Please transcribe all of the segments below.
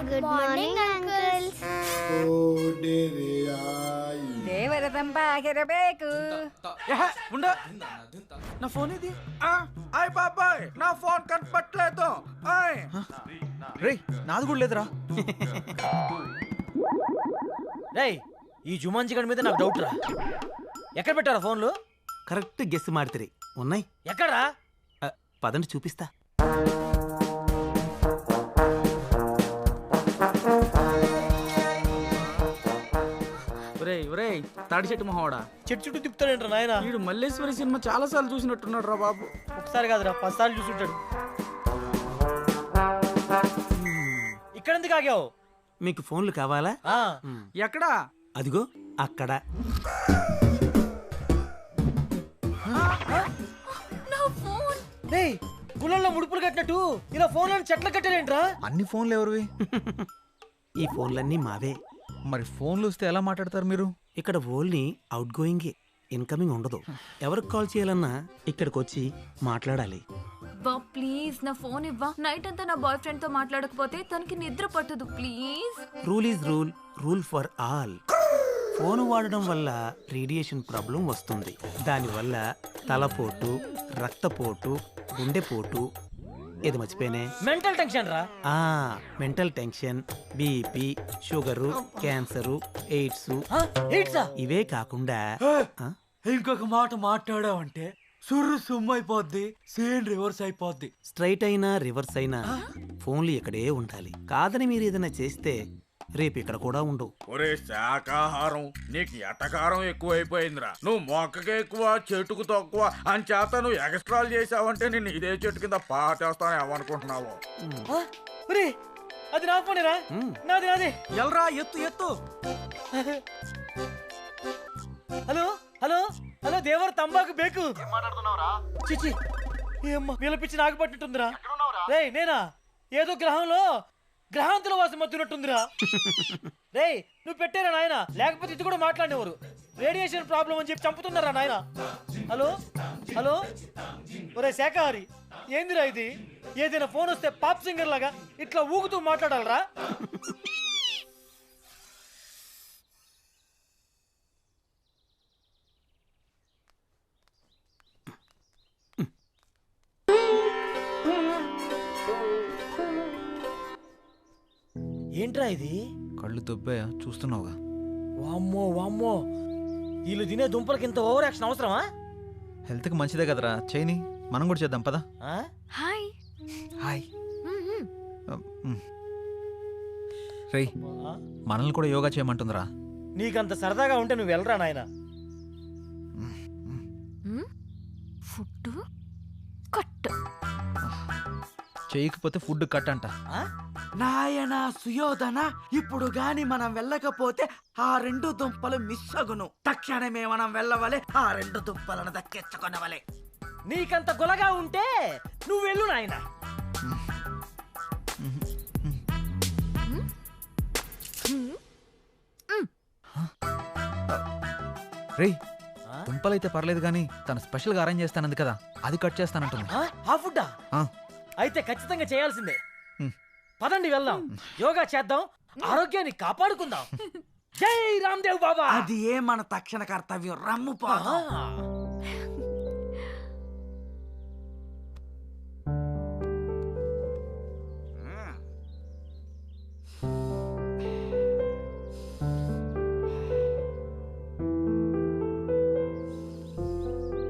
Good morning uncles. దేవరతంబాగిరಬೇಕು. నా phone ఇది. ఆయ్ బాబాయ్, నా ఫోన్ కనపట్లేదు. రే నాది కూడా లేదురా. రేయ్, ఈ జుమాన్జీ గడి మీద నాకు డౌట్ రా. ఎక్కడ పెట్టారా ఫోన్లు? కరెక్ట్ గెస్ మాడితే ఉన్నాయి. ఎక్కడా? పదండి చూపిస్తా. తాడి చెట్టు మొహోడా చెట్టు చుట్టూ తిప్పుతాడేంట్రా నాయన? వీడు మల్లేశ్వరి సినిమా చాలా సార్లు చూసినట్టున్నాడు రా బాబు. ఒకసారి కాదురా 10 సార్లు చూసుంటాడు. ఇక్కడ ఎందుకు ఆగావు? మీకు ఫోన్లు కావాలా? ఎక్కడా? అదిగో అక్కడ. గుళ్ళల్లో ముడుపులు కట్టినట్టు ఇలా ఫోన్లను చెట్లు కట్టారేంట్రా? అన్ని ఫోన్లు ఎవరివి? ఈ ఫోన్లన్నీ మావే. మరి ఫోన్లు వస్తే ఎలా మాట్లాడతారు మీరు? ఇక్కడ ఓన్లీ అవుట్ గోయింగ్, ఇన్కమింగ్ ఉండదు. ఎవరికి కాల్ చేయాలన్నా ఇక్కడికి వచ్చి మాట్లాడాలి. ప్లీజ్ నా ఫోన్ ఇవ్వా. నైట్ అంతా నా బాయ్ ఫ్రెండ్ తో మాట్లాడకపోతే తనకి నిద్ర పట్టదు. Please. Rule is rule, rule for all. Phone వాడడం వల్ల రేడియేషన్ ప్రాబ్లం వస్తుంది. దానివల్ల తలపోటు, రక్తపోటు, గుండెపోటు, ఇది మర్చిపోయినే మెంటల్ టెన్షన్ రా. Mental tension, BP, sugar, cancer, AIDS. ఇవే కాకుండా ఇంకొక మాట మాట్లాడావంటే సుర్రు సుమ్ము అయిపోద్ది, సేన్ రివర్స్ అయిపోద్ది. స్ట్రైట్ అయినా రివర్స్ అయినా ఫోన్లు ఇక్కడే ఉండాలి. కాదని మీరు ఏదైనా చేస్తే రేపు ఇక్కడ కూడా ఉండవు. ఒరే శాకాహారం, నీకు ఎటకారం ఎక్కువైపోయిందిరా. నువ్వు మొక్కకి ఎక్కువ, చెట్టుకు తక్కువ అని చేత నువ్వు ఎక్స్ట్రాలు చేసావంటే నేను ఇదే చెట్టు కింద పాటేస్తాను ఏమనుకుంటున్నావు? అది నా ఫోనేరా. నాది నాది. ఎల్రా ఎత్తు ఎత్తు. హలో హలో హలో, దేవర్ తంబాకు బేకు. చిచి, ఏమ్మా వీళ్ళ పిచ్చి నాకు పట్టినట్టుందిరా. రే నేనా? ఏదో గ్రహంలో గ్రహాంతుల వాసం మత్తున్నట్టుందిరా. రే నువ్వు పెట్టారా నాయన, లేకపోతే ఇది కూడా మాట్లాడేవారు. రేడియేషన్ ప్రాబ్లం అని చెప్పి చంపుతున్నారా నాయన. హలో హలో, ఒరే శాఖాహారి, ఏందిరా ఇది? ఏదైనా ఫోన్ వస్తే పాప్ సింగర్ లాగా ఇట్లా ఊగుతూ మాట్లాడాలరా? ఏంట్రా ఇది? కళ్ళు దొబ్బాయా? చూస్తున్నావుగా. వామ్మో వామ్మో, వీళ్ళు తినే దుంపలకి ఇంత ఓవర్ యాక్షన్ అవసరమా? హెల్త్కి మంచిదే కదరా, చేయని. మనం కూడా చేద్దాం పదా. Hi hi. రే, మనల్ని కూడా యోగా చేయమంటుందిరా. నీకంత సరదాగా ఉంటే నువ్వు వెళ్ళరా నాయన. Food cut. చేయకపోతే ఫుడ్ కట్ అంట. నాయన సుయోధన, ఇప్పుడు గాని మనం వెళ్ళకపోతే ఆ 2 దుంపలు మిస్ అగును. తక్షణమే మనం వెళ్ళవలే, ఆ 2 దుంపలను దక్కించుకొనవలే. నీకంత గొలగా ఉంటే నువ్వు వెళ్ళు నాయన. రే, దుంపలైతే పర్లేదు గానీ తను స్పెషల్ గా అరేంజ్ చేస్తానంది కదా, అది కట్ చేస్తానంటుంది. ఆ ఫుడ్డా? అయితే ఖచ్చితంగా చేయాల్సిందే. పదండి వెళ్దాం, యోగా చేద్దాం, ఆరోగ్యాన్ని కాపాడుకుందాం. జై రామ్దేవ్ బాబా. అది ఏ మన తక్షణ కర్తవ్యం. రమ్ము పోదాం.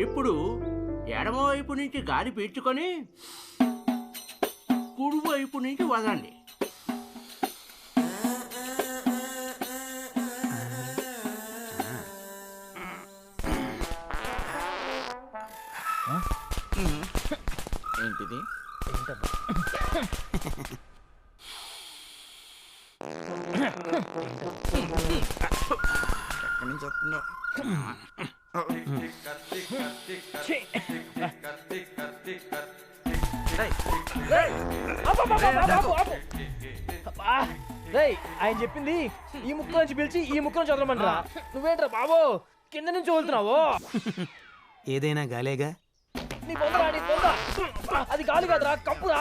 ఇప్పుడు ఎడమవైపు నుంచి గాలి పీల్చుకొని కుడివైపు నుంచి వదండి. ఏంటిది? ఎక్కడి నుంచి వస్తుందో. ఆయన చెప్పింది ఈ ముక్క నుంచి పిలిచి ఈ ముక్క నుంచి వదలమంటారా? నువ్వేంట్రా బాబు కింద నుంచి వదులుతున్నావు? ఏదైనా గాలేగా. నీ బొందరా, నీ బొంద. అది గాలి కాదురా, కప్పురా.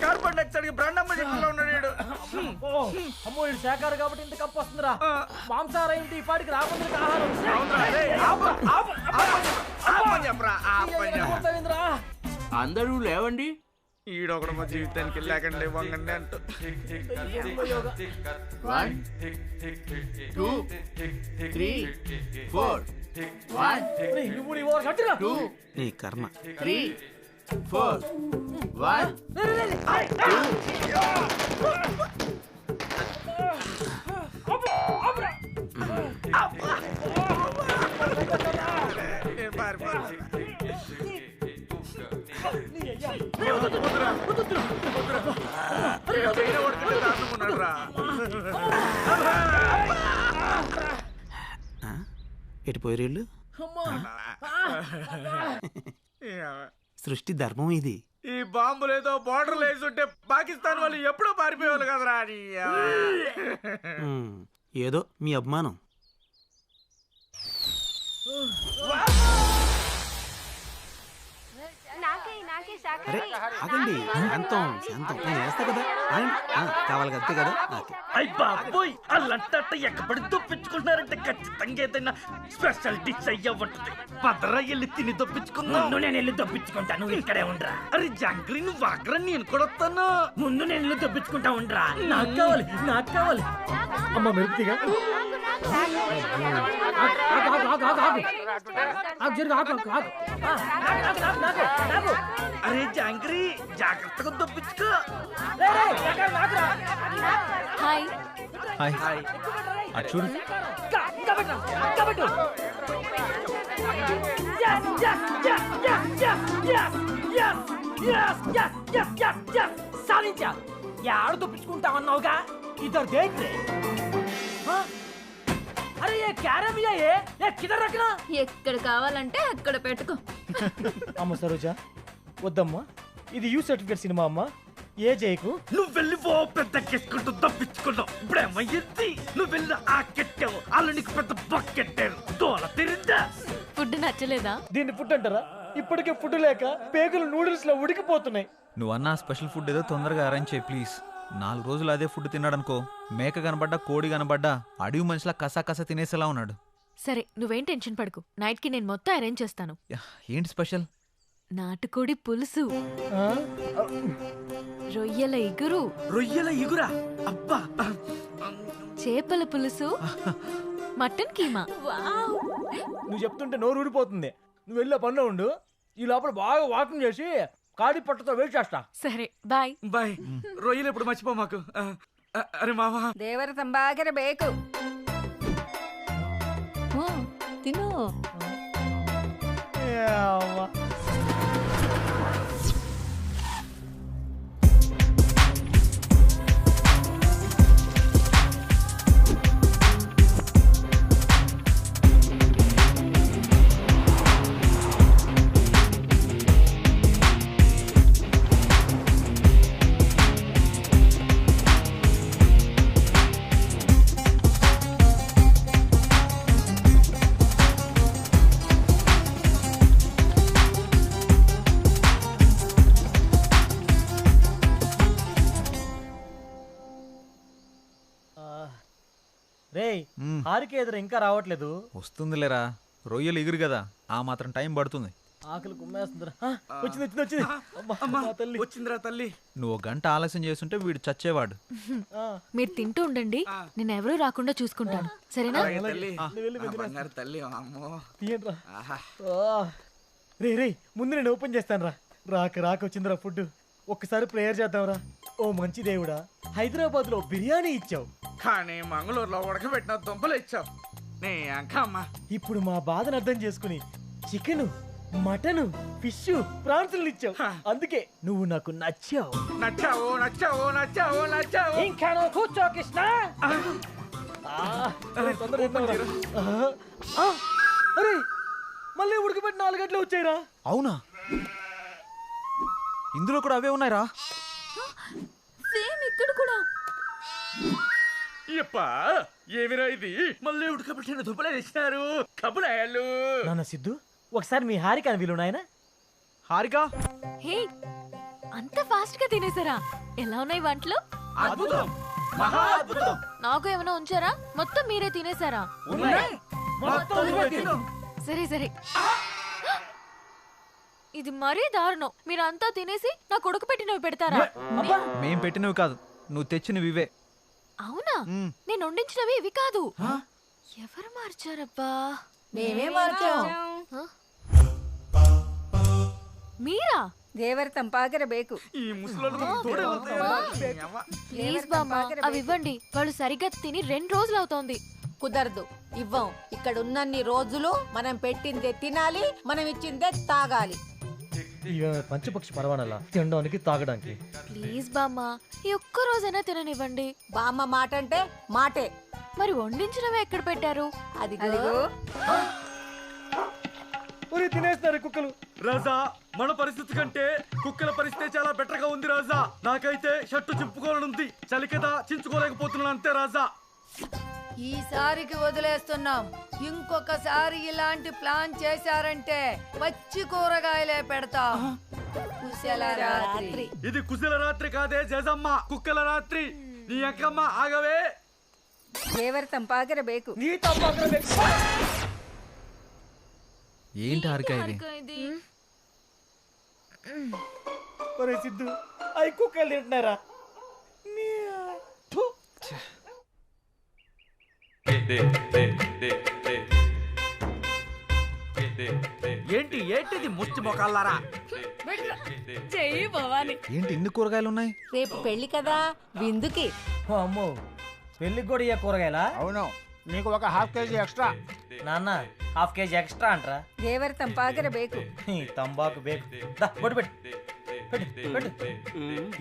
కార్బన్ డైఆక్సైడ్ బ్రాండమ్మ చెట్టులో ఉన్నాడు. అమ్మో ఇది శాఖారు కాబట్టి ఇంత కప్పు వస్తుందిరా. మాంసాహారం ఏంటి ఈ పాటికి రాకుండా ఆహారం. అందరూ లేవండి. ఈడొకడు మా జీవితానికి లేకండి వంగండి అంటూ 1 2 3 4 1 నువ్వు నీ ఓవర్ కట్టిరా. 2 నీ కర్మ. 3 4 1 ఎటు పోయేళ్ళు? సృష్టి ధర్మం ఇది. ఈ బాంబులేదో బోర్డర్లు వేసుంటే పాకిస్తాన్ వాళ్ళు ఎప్పుడో పారిపోయేవాళ్ళు కదరా. ఏదో మీ అభిమానం. అరే ఆగండి, శాంతం శాంతం. నేను వేస్తా కదా, కావాలి అంతే కదా. అయ్య బాబోయ్, అల్లంట ఎక్కబడి దొప్పించుకుంటున్నారంటే ఖచ్చితంగా ఏదైనా స్పెషల్ డిష్ అయ్యా ఉంటుంది. పదరా వెళ్ళి తిని దొప్పించుకుందాం. నేను వెళ్ళి దొప్పించుకుంటాను, ఇక్కడే ఉండరా. అరే జంగ్రీ నువ్వు ఆగ్రా, నేను కూడా వస్తాను. ముందు నేను వెళ్ళి దొప్పించుకుంటా ఉండరా. నాకు కావాలి, నాకు కావాలి. అమ్మ మెరుపుగా అరే జాంగ్రీ జాగ్రత్తగా దొప్పించుకో. హాయ్. హాయ్. అటు చూడు. సాధించా. యాడ తప్పించుకుంటామన్నావుగా, ఇద్దరు దేంట్రే. అరే ఏ క్యారమియా ఏ కిదర్ రఖనా. ఎక్కడ కావాలంటే అక్కడ పెట్టుకో. అమ్మ సరోజా వద్దమ్మా, ఇది యూ సర్టిఫికేట్ సినిమా అమ్మా. ఏ జైకు నువ్వు వెళ్ళి ఓ పెద్ద కెట్టుకుంటూ తప్పించుకున్నావు. ఇప్పుడేమయ్యింది? నువ్వు వెళ్ళి ఆ కెట్టావు, వాళ్ళు నీకు పెద్ద బకెట్టారు. దోల తిరిందా? ఫుడ్ నచ్చలేదా? దీన్ని ఫుడ్ అంటారా? ఇప్పటికే ఫుడ్ లేక పేగులు నూడిల్స్ లో ఉడికిపోతున్నాయి. నువ్వు అన్న స్పెషల్ ఫుడ్ ఏదో తొందరగా అరేంజ్ చేయి ప్లీజ్. 4 రోజులు అదే ఫుడ్ తిన్నాడనుకో, మేక కనబడ్డా కోడి కనబడ్డా అడవి మనిషిలా కసా కసా తినేసేలా ఉన్నాడు. సరే నువ్వేం టెన్షన్ పడకు, నైట్ కి నేను మొత్తం అరేంజ్ చేస్తాను. ఏంటి స్పెషల్? నాటుకోడి పులుసు, ఆ? రొయ్యల ఇగురు, రొయ్యల ఇగురా, అబ్బా, చేపల పులుసు, మటన్ కీమా. వావ్! నువ్వు చెప్తుంటే నోరు ఊడిపోతుంది. నువ్వు వెళ్ళే పనిలో ఉండు, ఈ లోపల బాగా వాకింగ్ చేసి కాడి పట్టతో వెయిట్ చేస్తా. సరే బాయ్. బాయ్. రొయ్యలు ఎప్పుడు మర్చిపో మాకు. అరే మావా, ದೇವರ ತಂಬಾಗಿರ ಬೇಕು. ತಿನ್ನು. రేయ్, హారిక ఎదురు ఇంకా రావట్లేదు. వస్తుందిలేరా, రొయ్యలు ఎగురు కదా, ఆ మాత్రం టైం పడుతుంది. ఆకలి కుమ్మేస్తుందిరా. వచ్చింది వచ్చింది వచ్చింది. అమ్మా, తల్లి వచ్చిందిరా తల్లి. నువ్వు 1 గంట ఆలస్యం చేస్తుంటే వీడు చచ్చేవాడు. మీరు తింటూ ఉండండి, నేను ఎవరూ రాకుండా చూసుకుంటాను, సరేనా? తల్లి అమ్మో. తీయండిరా. రే రే, ముందు నేను ఓపెన్ చేస్తాను రా. రాక రాక వచ్చిందిరా ఫుడ్. ఒక్కసారి ప్రేయర్ చేద్దాంరా. ఓ మంచి దేవుడా, హైదరాబాద్ లో బిర్యానీ ఇచ్చావు, కానీ మంగళూరులో ఉడకబెట్టిన దుంపలు ఇచ్చావు. నీ అంకమ్మ. ఇప్పుడు మా బాధను అర్థం చేసుకుని చికెన్, మటన్, ఫిష్, ప్రాన్స్ ఇచ్చావు. అందుకే నువ్వు నాకు నచ్చావు. నచ్చావు నచ్చావు నచ్చావు నచ్చావు. ఇంకా నువ్వు కూర్చో కృష్ణ. అరే మళ్ళీ ఉడకబెట్టి 4 గంటలు వచ్చాయిరా. అవునా? ఇందులో కూడా అవే ఉన్నాయిరా. సేమ్ ఇక్కడ కూడా. అప్పా, ఏమిరా ఇది? మళ్ళీ ఉడకబెట్టిన దుంపలే తెచ్చినారు. కబులాయాలు. నాన్న సిద్ధు, ఒకసారి మీ హారిక అని వీలు నాయన. హారిక హే అంత ఫాస్ట్ గా తినేసారా? ఎలా ఉన్నాయి వంటలు? అద్భుతం, మహా అద్భుతం. నాకు ఏమైనా ఉంచారా? మొత్తం మీరే తినేసారా? సరే సరే, ఇది మరీ దారుణం. మీరంతా తినేసి నా కొడుకు పెట్టినవి పెడతారా? మేం పెట్టినవి కాదు, నువ్వు తెచ్చినవి ఇవే. అవునా? నేను వండించినవి ఇవి కాదు. ఎవరు మార్చారబ్బా? మేమే మార్చాం. మీరా? దేవర తంపాకర బేకు. ప్లీజ్ బామ్మ, అవి ఇవ్వండి. వాళ్ళు సరిగ్గా తిని 2 రోజులు అవుతోంది. కుదరదు, ఇవ్వం. ఇక్కడ ఉన్నన్ని రోజులు మనం పెట్టిందే తినాలి, మనం ఇచ్చిందే తాగాలి. ఇక పంచపక్షి పరవానలా తినడానికి తాగడానికి. ప్లీజ్ బామ్మ, ఈ ఒక్క రోజైనా తిననివ్వండి. బామ్మ మాట అంటే మాటే. మరి వండించినవి ఎక్కడ పెట్టారు? అదిగో తినేస్తున్నారు కుక్కలు. రాజా, మన పరిస్థితి కంటే కుక్కల పరిస్థితి చాలా బెటర్ గా ఉంది రాజా. నాకైతే షర్టు చింపుకోవాలనుంది, చలి కదా చించుకోలేకపోతున్నాను అంతే రాజా. ఈసారికి వదిలేస్తున్నాం. ఇంకొకసారి ఇలాంటి ప్లాన్ చేశారంటే పచ్చి కూరగాయలే పెడతాం. కుశల రాత్రి. ఇది కుశల రాత్రి కాదే జేజమ్మ, కుక్కల రాత్రి. నీ అక్కమ్మ ఆగవే. దేవర తంపాకర బేకు. నీ తంబాకుల బేకు. ఏంటి హారిక ఇది? ఒరే సిద్ధు, అవి కుక్కలు తింటున్నారా? ఏంటి ఏంటిది ముచ్చి మొకాలారా? చెయ్యి భవాని. ఏంటి ఇన్ని కూరగాయలు ఉన్నాయి? రేపు పెళ్లి కదా, విందుకి. అమ్మో, పెళ్లికి కూడా ఇయ్య కూరగాయలా? అవును, నీకు ఒక హాఫ్ కేజీ ఎక్స్ట్రా. నాన్న, ½ కేజీ ఎక్స్ట్రా అంటరా? దేవర తంపాకర బేకు. తంబాకు బేకు. బొట్టు పెట్టు.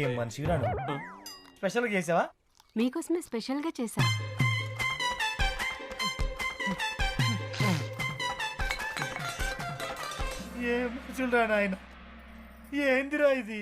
ఏం మనిషి రాను. స్పెషల్గా చేసావా? మీకోసమే స్పెషల్ గా చేశా. ఏం చూడరా నాయన, ఏందిరా ఇది?